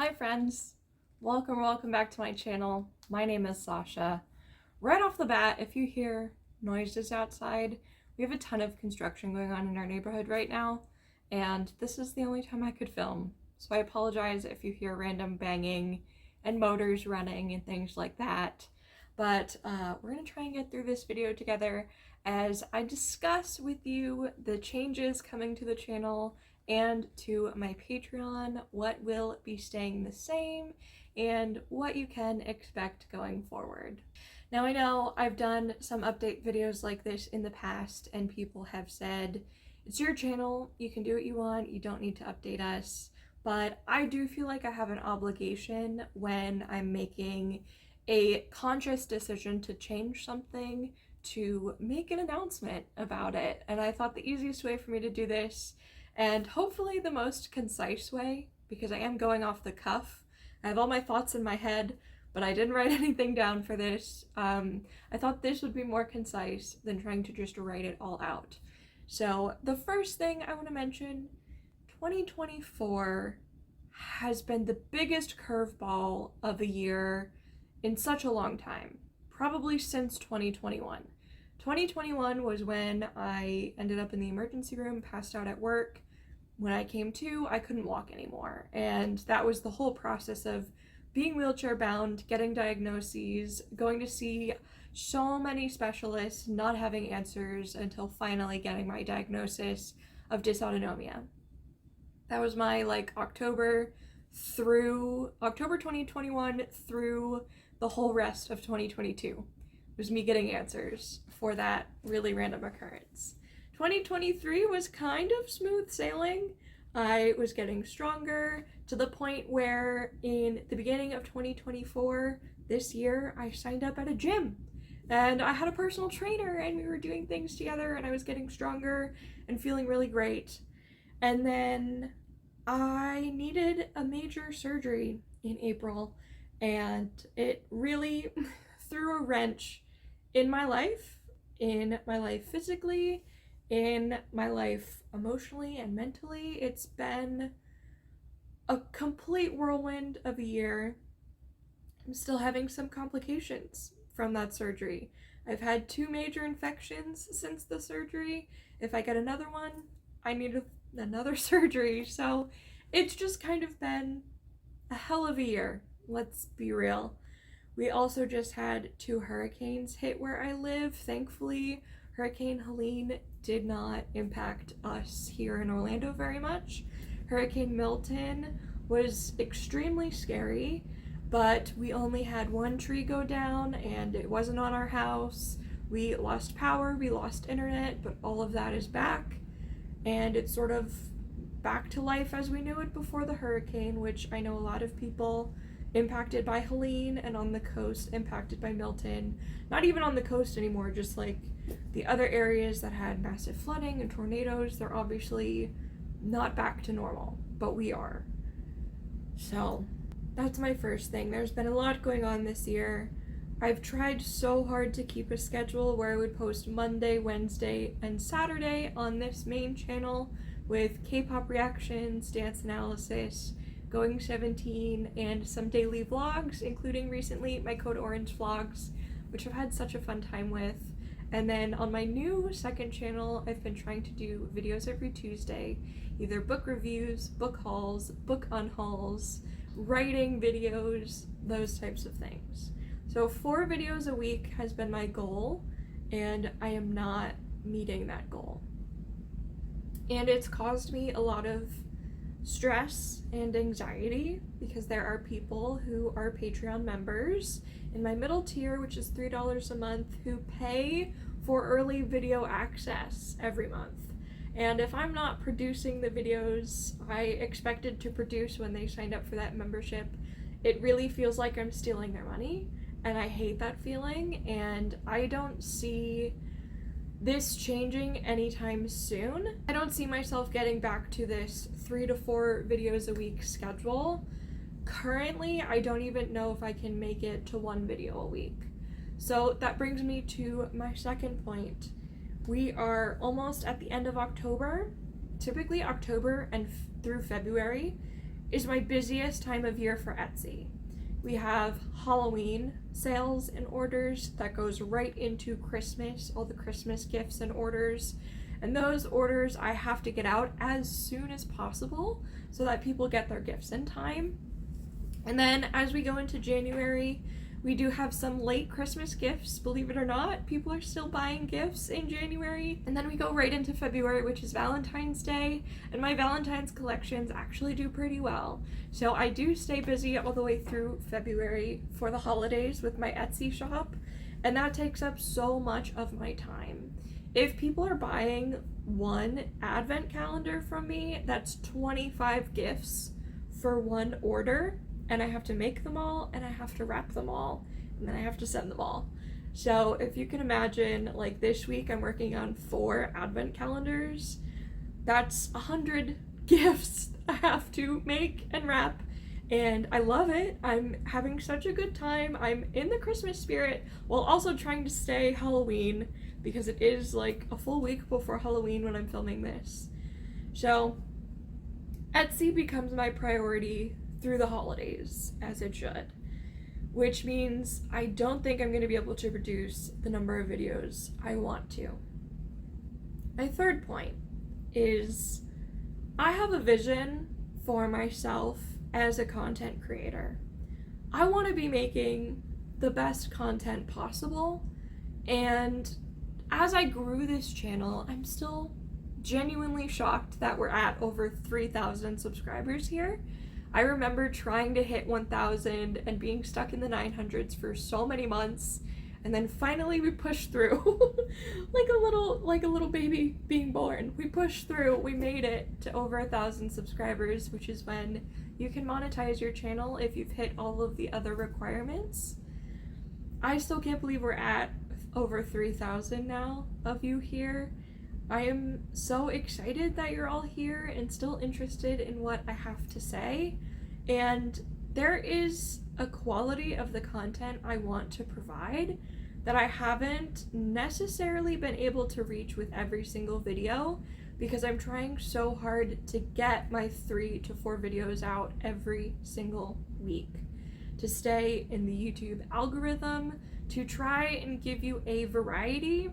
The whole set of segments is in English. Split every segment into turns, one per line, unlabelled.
Hi friends, welcome back to my channel. My name is Sasha. Right off the bat, if you hear noises outside, we have a ton of construction going on in our neighborhood right now, and this is the only time I could film. So I apologize if you hear random banging and motors running and things like that. But we're gonna try and get through this video together as I discuss with you the changes coming to the channel and to my Patreon, what will be staying the same and what you can expect going forward. Now I know I've done some update videos like this in the past and people have said, it's your channel, you can do what you want, you don't need to update us. But I do feel like I have an obligation when I'm making a conscious decision to change something to make an announcement about it. And I thought the easiest way for me to do this, and hopefully the most concise way, because I am going off the cuff. I have all my thoughts in my head, but I didn't write anything down for this. I thought this would be more concise than trying to just write it all out. So the first thing I want to mention, 2024 has been the biggest curveball of a year in such a long time, probably since 2021. 2021 was when I ended up in the emergency room, passed out at work. When I came to, I couldn't walk anymore. And that was the whole process of being wheelchair bound, getting diagnoses, going to see so many specialists, not having answers until finally getting my diagnosis of dysautonomia. That was my October 2021 through the whole rest of 2022. Was me getting answers for that really random occurrence. 2023 was kind of smooth sailing. I was getting stronger to the point where in the beginning of 2024, this year, I signed up at a gym and I had a personal trainer and we were doing things together and I was getting stronger and feeling really great. And then I needed a major surgery in April and it really threw a wrench in my life physically, in my life emotionally and mentally. It's been a complete whirlwind of a year. I'm still having some complications from that surgery. I've had 2 major infections since the surgery. If I get another one, I need another surgery. So it's just kind of been a hell of a year, let's be real. We also just had 2 hurricanes hit where I live. Thankfully, Hurricane Helene did not impact us here in Orlando very much. Hurricane Milton was extremely scary, but we only had 1 tree go down and it wasn't on our house. We lost power, we lost internet, but all of that is back. And it's sort of back to life as we knew it before the hurricane, which I know a lot of people impacted by Helene and on the coast impacted by Milton. Not even on the coast anymore, just like the other areas that had massive flooding and tornadoes, they're obviously not back to normal, but we are. So that's my first thing. There's been a lot going on this year. I've tried so hard to keep a schedule where I would post Monday, Wednesday, and Saturday on this main channel with K-pop reactions, dance analysis, Going 17, and some daily vlogs, including recently my Code Orange vlogs, which I've had such a fun time with. And then on my new second channel, I've been trying to do videos every Tuesday, either book reviews, book hauls, book unhauls, writing videos, those types of things. So 4 videos a week has been my goal, and I am not meeting that goal. And it's caused me a lot of stress and anxiety because there are people who are Patreon members in my middle tier, which is $3 a month, who pay for early video access every month. And if I'm not producing the videos I expected to produce when they signed up for that membership, it really feels like I'm stealing their money, and I hate that feeling, and I don't see this changing anytime soon. I don't see myself getting back to this 3 to 4 videos a week schedule. Currently, I don't even know if I can make it to 1 video a week. So that brings me to my second point. We are almost at the end of October. Typically October and through February is my busiest time of year for Etsy. We have Halloween sales and orders that goes right into Christmas, all the Christmas gifts and orders. And those orders I have to get out as soon as possible so that people get their gifts in time. And then as we go into January, we do have some late Christmas gifts. Believe it or not, people are still buying gifts in January. And then we go right into February, which is Valentine's Day. And my Valentine's collections actually do pretty well. So I do stay busy all the way through February for the holidays with my Etsy shop. And that takes up so much of my time. If people are buying one advent calendar from me, that's 25 gifts for one order. And I have to make them all, and I have to wrap them all, and then I have to send them all. So if you can imagine, like this week I'm working on 4 advent calendars. That's 100 gifts I have to make and wrap, and I love it. I'm having such a good time. I'm in the Christmas spirit while also trying to stay Halloween, because it is like a full week before Halloween when I'm filming this. So Etsy becomes my priority through the holidays, as it should, which means I don't think I'm going to be able to produce the number of videos I want to. My third point is I have a vision for myself as a content creator. I want to be making the best content possible, and as I grew this channel, I'm still genuinely shocked that we're at over 3,000 subscribers here. I remember trying to hit 1,000 and being stuck in the 900s for so many months, and then finally we pushed through like a little baby being born. We pushed through, we made it to over 1,000 subscribers, which is when you can monetize your channel if you've hit all of the other requirements. I still can't believe we're at over 3,000 now of you here. I am so excited that you're all here and still interested in what I have to say, and there is a quality of the content I want to provide that I haven't necessarily been able to reach with every single video, because I'm trying so hard to get my 3 to 4 videos out every single week, to stay in the YouTube algorithm, to try and give you a variety.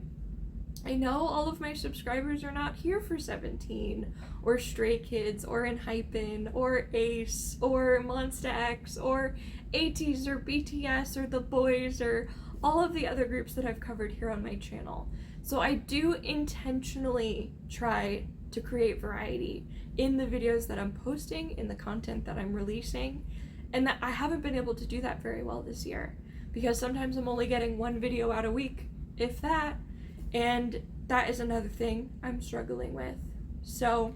I know all of my subscribers are not here for 17 or Stray Kids or Enhypen or Ace or Monsta X or ATEEZ or BTS or The Boys or all of the other groups that I've covered here on my channel. So I do intentionally try to create variety in the videos that I'm posting, in the content that I'm releasing, and that I haven't been able to do that very well this year, because sometimes I'm only getting 1 video out a week, if that. And that is another thing I'm struggling with. So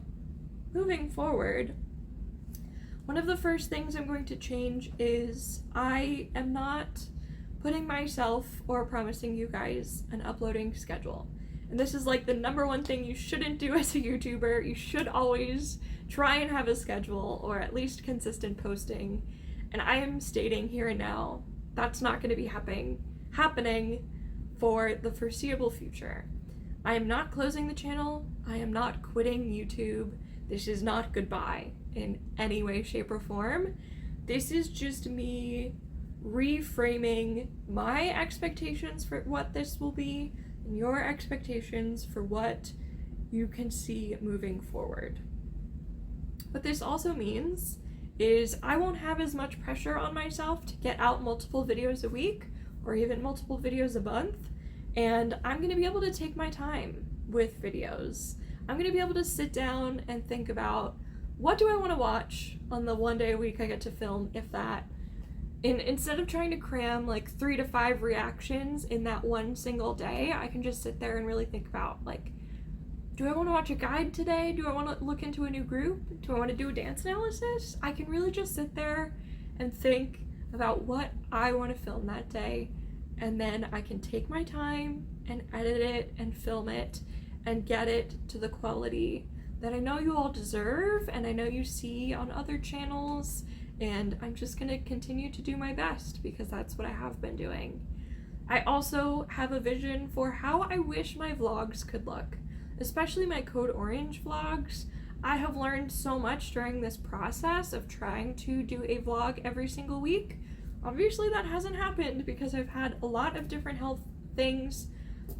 moving forward, one of the first things I'm going to change is I am not putting myself or promising you guys an uploading schedule. And this is like the number one thing you shouldn't do as a YouTuber. You should always try and have a schedule, or at least consistent posting. And I am stating here and now, that's not going to be happening for the foreseeable future. I am not closing the channel. I am not quitting YouTube. This is not goodbye in any way, shape, or form. This is just me reframing my expectations for what this will be and your expectations for what you can see moving forward. What this also means is I won't have as much pressure on myself to get out multiple videos a week or even multiple videos a month, and I'm going to be able to take my time with videos. I'm going to be able to sit down and think about, what do I want to watch on the 1 day a week I get to film, if that. And instead of trying to cram like 3 to 5 reactions in that one single day, I can just sit there and really think about, like, do I want to watch a guide today? Do I want to look into a new group? Do I want to do a dance analysis? I can really just sit there and think about what I want to film that day, and then I can take my time and edit it and film it and get it to the quality that I know you all deserve and I know you see on other channels, and I'm just gonna continue to do my best because that's what I have been doing. I also have a vision for how I wish my vlogs could look, especially my Code Orange vlogs. I have learned so much during this process of trying to do a vlog every single week. Obviously that hasn't happened because I've had a lot of different health things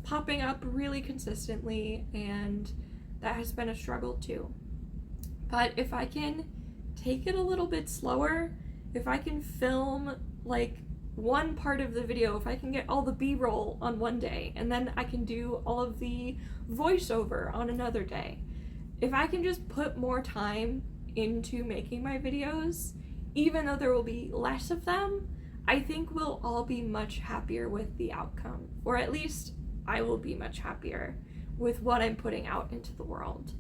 popping up really consistently, and that has been a struggle too. But if I can take it a little bit slower, if I can film like one part of the video, if I can get all the B-roll on one day and then I can do all of the voiceover on another day, if I can just put more time into making my videos, even though there will be less of them, I think we'll all be much happier with the outcome, or at least I will be much happier with what I'm putting out into the world.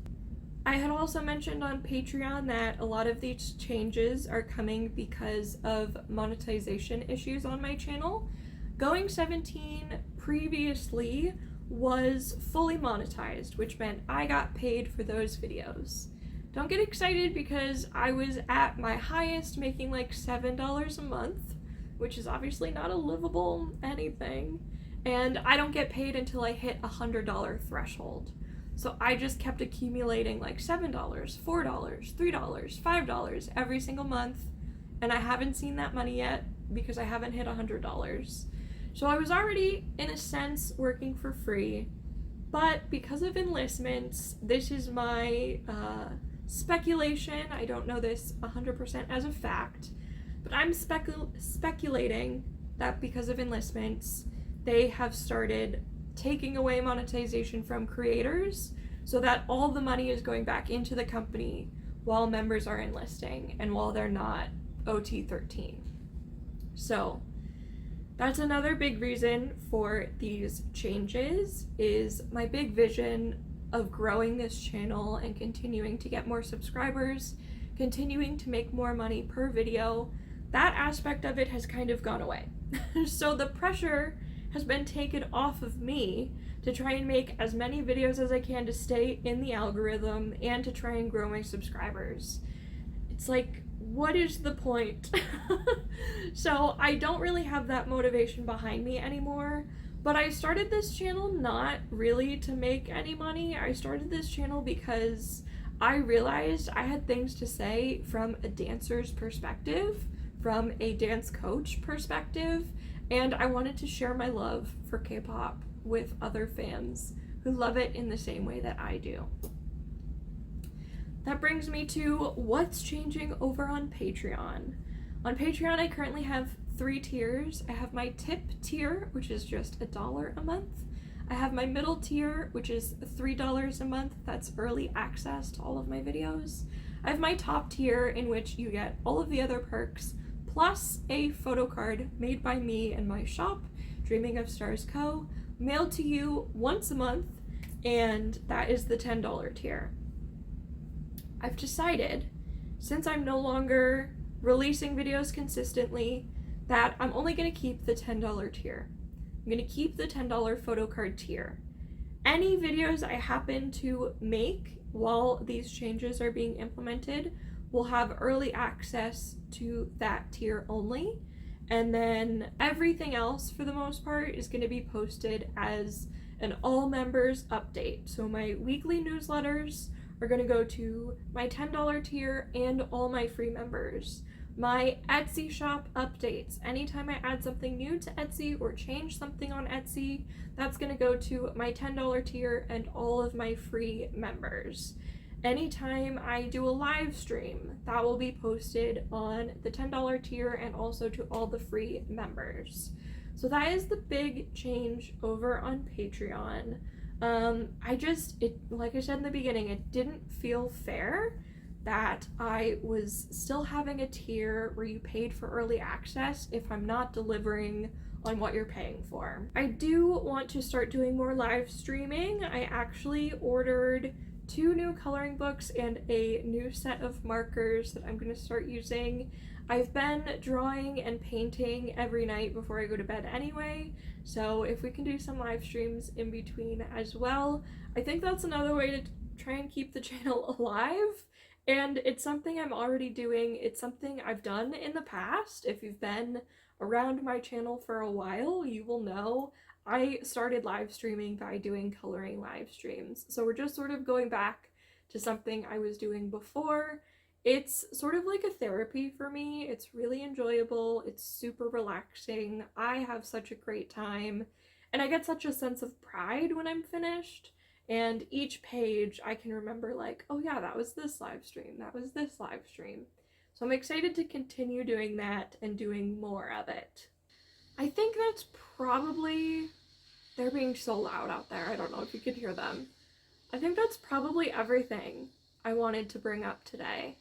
I had also mentioned on Patreon that a lot of these changes are coming because of monetization issues on my channel. Going 17 previously was fully monetized, which meant I got paid for those videos. Don't get excited because I was at my highest making like $7 a month, which is obviously not a livable anything, and I don't get paid until I hit $100 threshold. So I just kept accumulating like $7, $4, $3, $5 every single month, and I haven't seen that money yet because I haven't hit $100. So I was already, in a sense, working for free, but because of enlistments, this is my speculation. I don't know this 100% as a fact, but I'm speculating that because of enlistments, they have started taking away monetization from creators so that all the money is going back into the company while members are enlisting and while they're not OT 13. So that's another big reason for these changes, is my big vision of growing this channel and continuing to get more subscribers, continuing to make more money per video. That aspect of it has kind of gone away. So the pressure has been taken off of me to try and make as many videos as I can to stay in the algorithm and to try and grow my subscribers. It's like, what is the point? So I don't really have that motivation behind me anymore, but I started this channel not really to make any money. I started this channel because I realized I had things to say from a dancer's perspective, from a dance coach perspective, and I wanted to share my love for K-pop with other fans who love it in the same way that I do. That brings me to what's changing over on Patreon. On Patreon, I currently have 3 tiers. I have my tip tier, which is just $1 a month. I have my middle tier, which is $3 a month. That's early access to all of my videos. I have my top tier, in which you get all of the other perks, plus a photo card made by me and my shop, Dreaming of Stars Co., mailed to you once a month, and that is the $10 tier. I've decided, since I'm no longer releasing videos consistently, that I'm only going to keep the $10 tier. I'm going to keep the $10 photo card tier. Any videos I happen to make while these changes are being implemented will have early access to that tier only, and then everything else for the most part is going to be posted as an all members update. So my weekly newsletters are going to go to my $10 tier and all my free members. My Etsy shop updates, anytime I add something new to Etsy or change something on Etsy, that's going to go to my $10 tier and all of my free members. Anytime I do a live stream, that will be posted on the $10 tier and also to all the free members. So that is the big change over on Patreon. Like I said in the beginning, it didn't feel fair that I was still having a tier where you paid for early access if I'm not delivering on what you're paying for. I do want to start doing more live streaming. I actually ordered 2 new coloring books and a new set of markers that I'm going to start using. I've been drawing and painting every night before I go to bed anyway, so if we can do some live streams in between as well, I think that's another way to try and keep the channel alive. And it's something I'm already doing. It's something I've done in the past. If you've been around my channel for a while, you will know I started live streaming by doing coloring live streams. So we're just sort of going back to something I was doing before. It's sort of like a therapy for me. It's really enjoyable. It's super relaxing. I have such a great time, and I get such a sense of pride when I'm finished. And each page I can remember, like, oh yeah, that was this live stream. That was this live stream. So I'm excited to continue doing that and doing more of it. I think that's probably, they're being so loud out there. I don't know if you could hear them. I think that's probably everything I wanted to bring up today.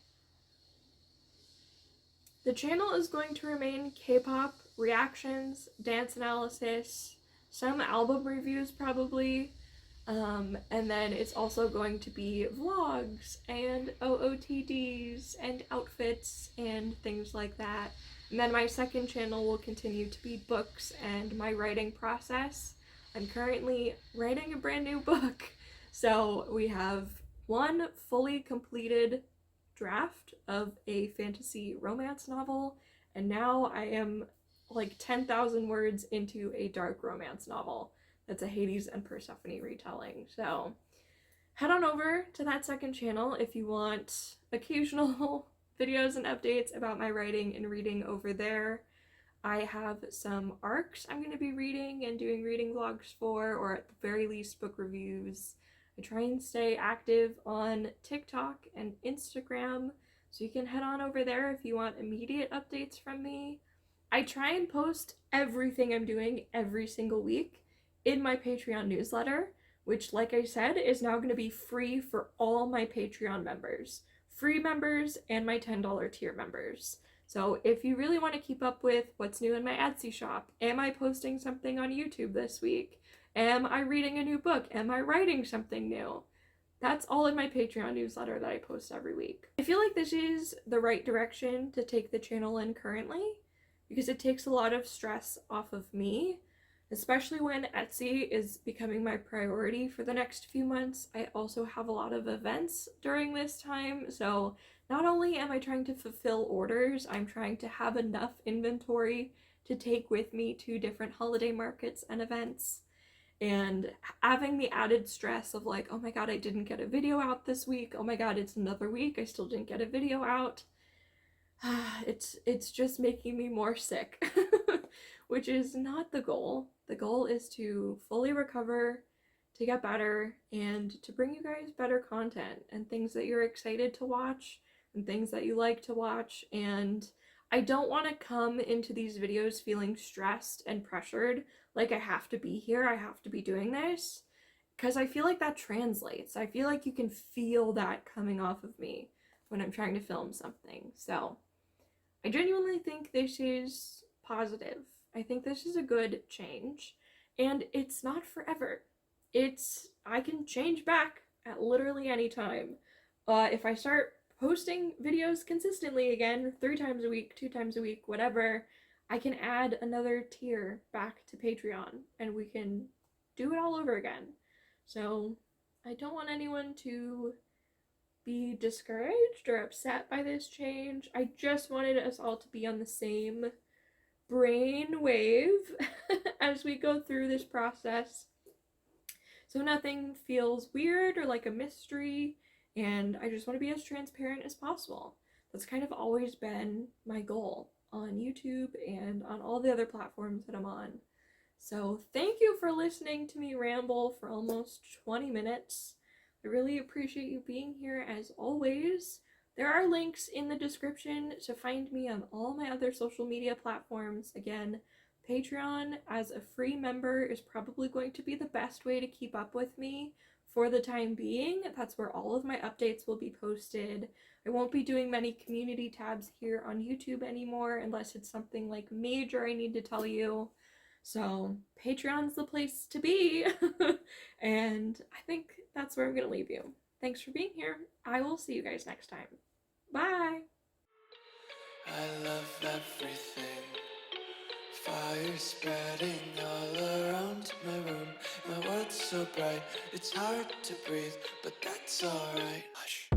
The channel is going to remain K-pop reactions, dance analysis, some album reviews probably, and then it's also going to be vlogs and OOTDs and outfits and things like that. And then my second channel will continue to be books and my writing process. I'm currently writing a brand new book. So we have one fully completed draft of a fantasy romance novel, and now I am like 10,000 words into a dark romance novel that's a Hades and Persephone retelling. So head on over to that second channel if you want occasional videos and updates about my writing and reading over there. I have some arcs I'm going to be reading and doing reading vlogs for, or at the very least book reviews. I try and stay active on TikTok and Instagram, so you can head on over there if you want immediate updates from me. I try and post everything I'm doing every single week in my Patreon newsletter, which, like I said, is now going to be free for all my Patreon members. Free members and my $10 tier members. So if you really want to keep up with what's new in my Etsy shop, am I posting something on YouTube this week? Am I reading a new book? Am I writing something new? That's all in my Patreon newsletter that I post every week. I feel like this is the right direction to take the channel in currently, because it takes a lot of stress off of me, especially when Etsy is becoming my priority for the next few months. I also have a lot of events during this time, so not only am I trying to fulfill orders, I'm trying to have enough inventory to take with me to different holiday markets and events. And having the added stress of like, oh my god, I didn't get a video out this week. Oh my god, it's another week. I still didn't get a video out. It's just making me more sick, which is not the goal. The goal is to fully recover, to get better, and to bring you guys better content and things that you're excited to watch and things that you like to watch. And I don't want to come into these videos feeling stressed and pressured, like I have to be here, I have to be doing this, because I feel like that translates. I feel like you can feel that coming off of me when I'm trying to film something. So I genuinely think this is positive. I think this is a good change, and it's not forever. I can change back at literally any time. If I start posting videos consistently again, 3 times a week, 2 times a week, whatever, I can add another tier back to Patreon and we can do it all over again. So I don't want anyone to be discouraged or upset by this change. I just wanted us all to be on the same brain wave as we go through this process, so nothing feels weird or like a mystery, and I just want to be as transparent as possible. That's kind of always been my goal on YouTube and on all the other platforms that I'm on. So thank you for listening to me ramble for almost 20 minutes. I really appreciate you being here as always. There are links in the description to find me on all my other social media platforms. Again, Patreon as a free member is probably going to be the best way to keep up with me for the time being. That's where all of my updates will be posted. I won't be doing many community tabs here on YouTube anymore unless it's something like major I need to tell you. So Patreon's the place to be. And I think that's where I'm going to leave you. Thanks for being here. I will see you guys next time. Bye!
I love everything. Fire spreading all around my room. My world's so bright, it's hard to breathe, but that's alright. Hush.